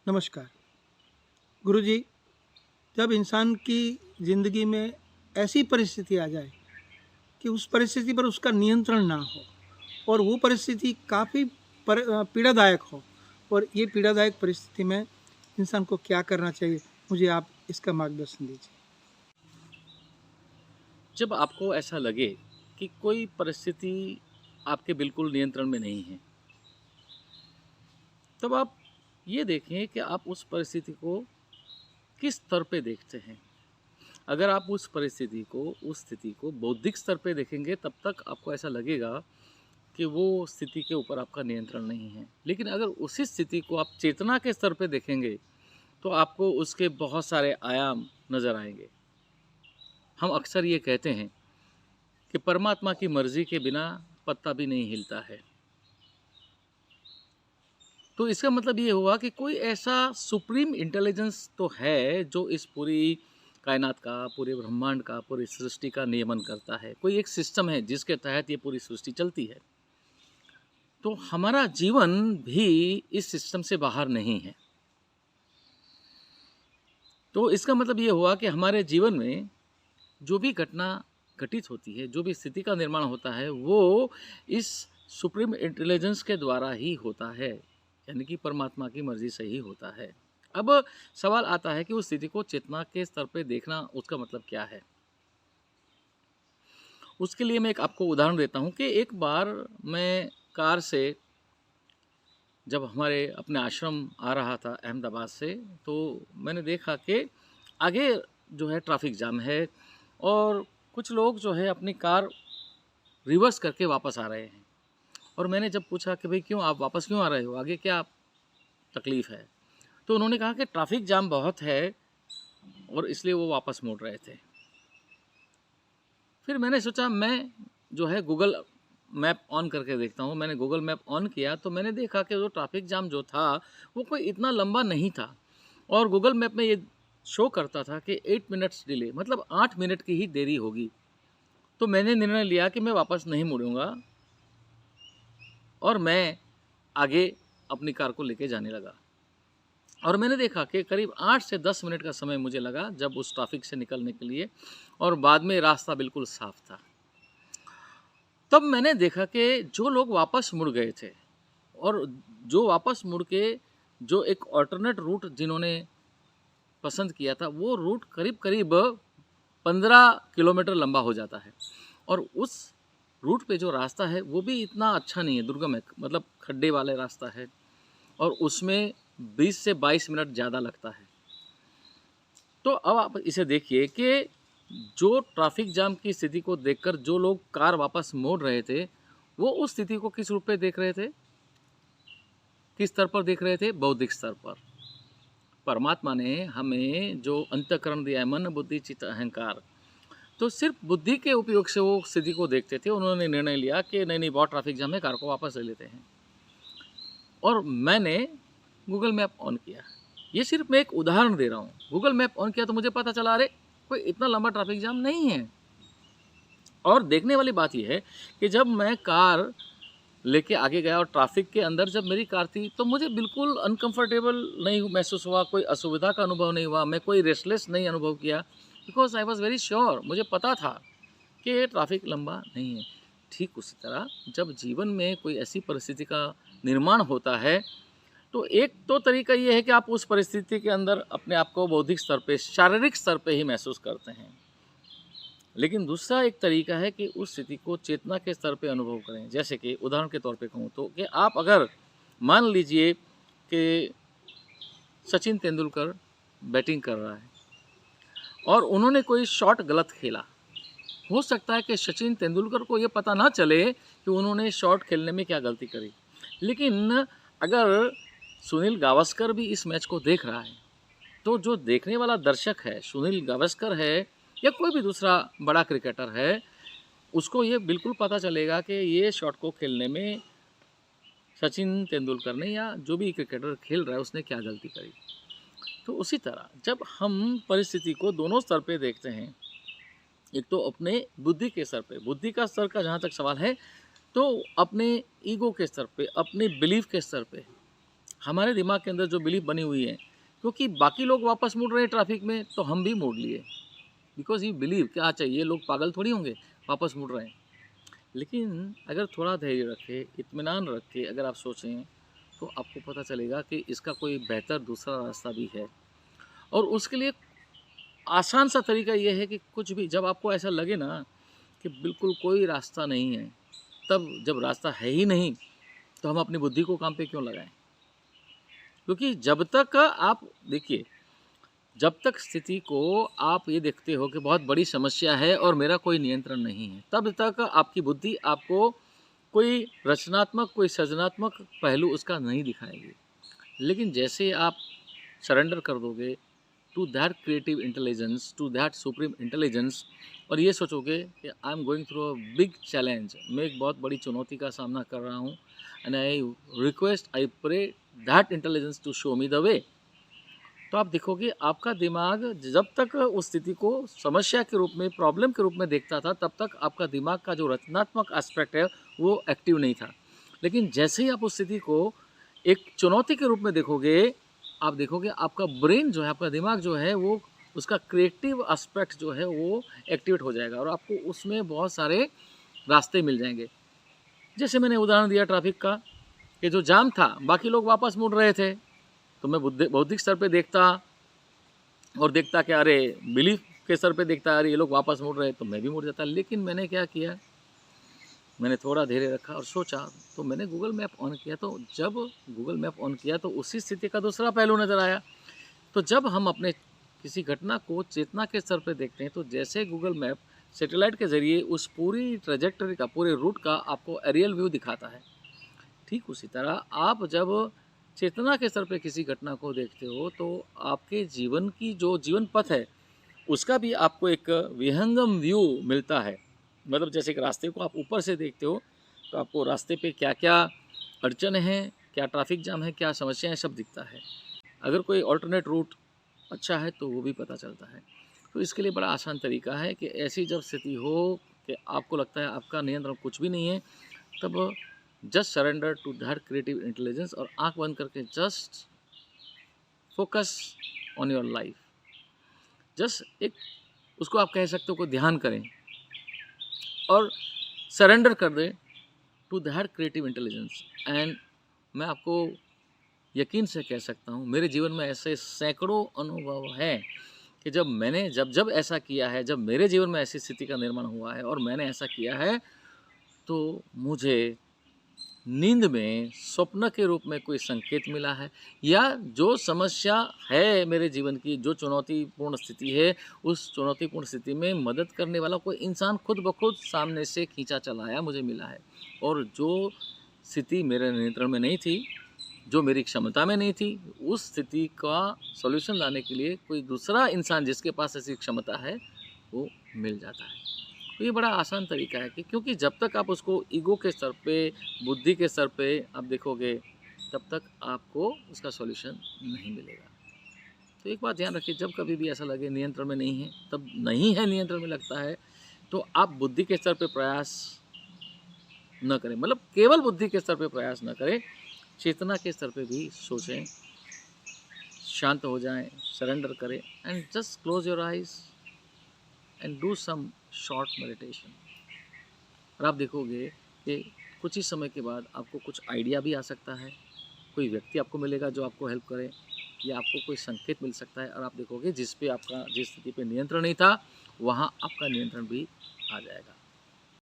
नमस्कार गुरुजी। जब इंसान की ज़िंदगी में ऐसी परिस्थिति आ जाए कि उस परिस्थिति पर उसका नियंत्रण ना हो और वो परिस्थिति काफ़ी पीड़ादायक हो, और ये पीड़ादायक परिस्थिति में इंसान को क्या करना चाहिए, मुझे आप इसका मार्गदर्शन दीजिए। जब आपको ऐसा लगे कि कोई परिस्थिति आपके बिल्कुल नियंत्रण में नहीं है, तब आप ये देखें कि आप उस परिस्थिति को किस स्तर पे देखते हैं। अगर आप उस परिस्थिति को, उस स्थिति को बौद्धिक स्तर पे देखेंगे, तब तक आपको ऐसा लगेगा कि वो स्थिति के ऊपर आपका नियंत्रण नहीं है। लेकिन अगर उसी स्थिति को आप चेतना के स्तर पे देखेंगे, तो आपको उसके बहुत सारे आयाम नज़र आएंगे। हम अक्सर ये कहते हैं कि परमात्मा की मर्जी के बिना पत्ता भी नहीं हिलता है। तो इसका मतलब ये हुआ कि कोई ऐसा सुप्रीम इंटेलिजेंस तो है जो इस पूरी कायनात का, पूरे ब्रह्मांड का, पूरी सृष्टि का नियमन करता है। कोई एक सिस्टम है जिसके तहत ये पूरी सृष्टि चलती है। तो हमारा जीवन भी इस सिस्टम से बाहर नहीं है। तो इसका मतलब ये हुआ कि हमारे जीवन में जो भी घटना घटित होती है, जो भी स्थिति का निर्माण होता है, वो इस सुप्रीम इंटेलिजेंस के द्वारा ही होता है, यानी कि परमात्मा की मर्जी से ही होता है। अब सवाल आता है कि उस स्थिति को चेतना के स्तर पे देखना, उसका मतलब क्या है। उसके लिए मैं एक आपको उदाहरण देता हूँ कि एक बार मैं कार से जब हमारे अपने आश्रम आ रहा था अहमदाबाद से, तो मैंने देखा कि आगे जो है ट्रैफिक जाम है और कुछ लोग जो है अपनी कार रिवर्स करके वापस आ रहे हैं। और मैंने जब पूछा कि भाई क्यों आप वापस क्यों आ रहे हो, आगे क्या तकलीफ़ है, तो उन्होंने कहा कि ट्रैफिक जाम बहुत है और इसलिए वो वापस मुड़ रहे थे। फिर मैंने सोचा मैं जो है गूगल मैप ऑन करके देखता हूँ। मैंने गूगल मैप ऑन किया तो मैंने देखा कि जो ट्रैफिक जाम जो था वो कोई इतना लंबा नहीं था, और गूगल मैप में ये शो करता था कि 8 मिनट्स डिले, मतलब 8 मिनट की ही देरी होगी। तो मैंने निर्णय लिया कि मैं वापस नहीं मुड़ूंगा और मैं आगे अपनी कार को लेके जाने लगा। और मैंने देखा कि करीब 8 से 10 मिनट का समय मुझे लगा जब उस ट्रैफिक से निकलने के लिए, और बाद में रास्ता बिल्कुल साफ था। तब मैंने देखा कि जो लोग वापस मुड़ गए थे और जो वापस मुड़ के जो एक ऑल्टरनेट रूट जिन्होंने पसंद किया था, वो रूट करीब करीब 15 किलोमीटर लंबा हो जाता है। और उस रूट पे जो रास्ता है वो भी इतना अच्छा नहीं है, दुर्गम है, मतलब खड्डे वाले रास्ता है, और उसमें 20 से 22 मिनट ज़्यादा लगता है। तो अब आप इसे देखिए कि जो ट्रैफिक जाम की स्थिति को देखकर जो लोग कार वापस मोड़ रहे थे, वो उस स्थिति को किस रूप में देख रहे थे, किस स्तर पर देख रहे थे? बौद्धिक स्तर पर। परमात्मा ने हमें जो अंतःकरण दिया है, मन बुद्धि चित्त अहंकार, तो सिर्फ बुद्धि के उपयोग से वो स्थिति को देखते थे। उन्होंने निर्णय लिया कि नहीं नहीं, बहुत ट्रैफिक जाम है, कार को वापस ले लेते हैं। और मैंने गूगल मैप ऑन किया। ये सिर्फ मैं एक उदाहरण दे रहा हूँ। गूगल मैप ऑन किया तो मुझे पता चला, अरे कोई इतना लंबा ट्रैफिक जाम नहीं है। और देखने वाली बात यह है कि जब मैं कार लेके आगे गया और ट्रैफिक के अंदर जब मेरी कार थी, तो मुझे बिल्कुल अनकंफर्टेबल नहीं महसूस हुआ, कोई असुविधा का अनुभव नहीं हुआ, मैं कोई रेस्टलेस नहीं अनुभव किया, because I was very sure, मुझे पता था कि ये ट्रैफिक लंबा नहीं है। ठीक उसी तरह जब जीवन में कोई ऐसी परिस्थिति का निर्माण होता है, तो एक तो तरीका ये है कि आप उस परिस्थिति के अंदर अपने आप को बौद्धिक स्तर पे, शारीरिक स्तर पे ही महसूस करते हैं। लेकिन दूसरा एक तरीका है कि उस स्थिति को चेतना के स्तर पे अनुभव करें। जैसे कि उदाहरण के तौर पे कहूँ तो कि आप अगर मान लीजिए कि सचिन तेंदुलकर बैटिंग कर रहा है और उन्होंने कोई शॉट गलत खेला, हो सकता है कि सचिन तेंदुलकर को ये पता ना चले कि उन्होंने शॉट खेलने में क्या गलती करी। लेकिन अगर सुनील गावस्कर भी इस मैच को देख रहा है, तो जो देखने वाला दर्शक है, सुनील गावस्कर है या कोई भी दूसरा बड़ा क्रिकेटर है, उसको ये बिल्कुल पता चलेगा कि ये शॉट को खेलने में सचिन तेंदुलकर ने या जो भी क्रिकेटर खेल रहा है उसने क्या गलती करी। तो उसी तरह जब हम परिस्थिति को दोनों स्तर पे देखते हैं, एक तो अपने बुद्धि के स्तर पे, बुद्धि का स्तर का जहाँ तक सवाल है, तो अपने ईगो के स्तर पे, अपने बिलीफ के स्तर पे हमारे दिमाग के अंदर जो बिलीफ बनी हुई है, क्योंकि बाकी लोग वापस मुड़ रहे हैं ट्रैफिक में तो हम भी मोड़ लिए, बिकॉज यू बिलीव कि अच्छा ये लोग पागल थोड़ी होंगे वापस मुड़ रहे हैं। लेकिन अगर थोड़ा धैर्य रखे, इत्मीनान रखे अगर आप सोचें, तो आपको पता चलेगा कि इसका कोई बेहतर दूसरा रास्ता भी है। और उसके लिए आसान सा तरीका ये है कि कुछ भी जब आपको ऐसा लगे ना कि बिल्कुल कोई रास्ता नहीं है, तब जब रास्ता है ही नहीं तो हम अपनी बुद्धि को काम पे क्यों लगाएं? क्योंकि जब तक आप देखिए, जब तक स्थिति को आप ये देखते हो कि बहुत बड़ी समस्या है और मेरा कोई नियंत्रण नहीं है, तब तक आपकी बुद्धि आपको कोई रचनात्मक, कोई सृजनात्मक पहलू उसका नहीं दिखाएगी। लेकिन जैसे आप सरेंडर कर दोगे to that creative intelligence, to that supreme intelligence, और ये सोचोगे कि I am going through a big challenge, मैं एक बहुत बड़ी चुनौती का सामना कर रहा हूँ, and I request, I pray that intelligence to show me the way, तो आप देखोगे आपका दिमाग जब तक उस स्थिति को समस्या के रूप में, प्रॉब्लम के रूप में देखता था, तब तक आपका दिमाग का जो रचनात्मक एस्पेक्ट है वो एक्टिव नहीं था। लेकिन जैसे ही आप उस स्थिति को एक चुनौती के रूप में देखोगे, आप देखोगे आपका ब्रेन जो है, आपका दिमाग जो है, वो उसका क्रिएटिव एस्पेक्ट जो है वो एक्टिवेट हो जाएगा और आपको उसमें बहुत सारे रास्ते मिल जाएंगे। जैसे मैंने उदाहरण दिया ट्रैफिक का, कि जो जाम था, बाकी लोग वापस मुड़ रहे थे, तो मैं बौद्धिक स्तर पे देखता और देखता कि अरे बिलीफ के स्तर पे देखता, अरे ये लोग वापस मुड़ रहे, तो मैं भी मुड़ जाता। लेकिन मैंने क्या किया, मैंने थोड़ा धैर्य रखा और सोचा, तो मैंने गूगल मैप ऑन किया। तो जब गूगल मैप ऑन किया तो उसी स्थिति का दूसरा पहलू नज़र आया। तो जब हम अपने किसी घटना को चेतना के स्तर पे देखते हैं, तो जैसे गूगल मैप सैटेलाइट के ज़रिए उस पूरी ट्रेजेक्टरी का, पूरे रूट का आपको एरियल व्यू दिखाता है, ठीक उसी तरह आप जब चेतना के स्तर पे किसी घटना को देखते हो, तो आपके जीवन की जो जीवन पथ है उसका भी आपको एक विहंगम व्यू मिलता है। मतलब जैसे एक रास्ते को आप ऊपर से देखते हो तो आपको रास्ते पे क्या क्या अड़चन है, क्या ट्रैफिक जाम है, क्या समस्याएं, सब दिखता है। अगर कोई ऑल्टरनेट रूट अच्छा है तो वो भी पता चलता है। तो इसके लिए बड़ा आसान तरीका है कि ऐसी जब स्थिति हो कि आपको लगता है आपका नियंत्रण कुछ भी नहीं है, तब just surrender to that creative intelligence और आंख बंद करके just focus on your life. Just एक उसको आप कह सकते हो को ध्यान करें और सरेंडर कर दें to that creative intelligence. And मैं आपको यकीन से कह सकता हूँ, मेरे जीवन में ऐसे सैकड़ों अनुभव हैं कि जब ऐसा किया है, जब मेरे जीवन में ऐसी स्थिति का निर्माण हुआ है और मैंने ऐसा किया है, तो मुझे नींद में स्वप्न के रूप में कोई संकेत मिला है, या जो समस्या है मेरे जीवन की, जो चुनौतीपूर्ण स्थिति है, उस चुनौतीपूर्ण स्थिति में मदद करने वाला कोई इंसान खुद ब खुद सामने से खींचा चला आया, मुझे मिला है। और जो स्थिति मेरे नियंत्रण में नहीं थी, जो मेरी क्षमता में नहीं थी, उस स्थिति का सॉल्यूशन लाने के लिए कोई दूसरा इंसान जिसके पास ऐसी क्षमता है वो मिल जाता है। तो ये बड़ा आसान तरीका है कि क्योंकि जब तक आप उसको ईगो के स्तर पे, बुद्धि के स्तर पे आप देखोगे, तब तक आपको उसका सॉल्यूशन नहीं मिलेगा। तो एक बात ध्यान रखिए, जब कभी भी ऐसा लगे नियंत्रण में नहीं है, तब नहीं है नियंत्रण में लगता है, तो आप बुद्धि के स्तर पे प्रयास न करें, मतलब केवल बुद्धि के स्तर पे प्रयास न करें, चेतना के स्तर पे भी सोचें, शांत हो जाएं, सरेंडर करें, and just close your eyes and do some short meditation. और आप देखोगे कि कुछ ही समय के बाद आपको कुछ आइडिया भी आ सकता है, कोई व्यक्ति आपको मिलेगा जो आपको हेल्प करे, या आपको कोई संकेत मिल सकता है, और आप देखोगे जिस स्थिति पे नियंत्रण नहीं था, वहाँ आपका नियंत्रण भी आ जाएगा।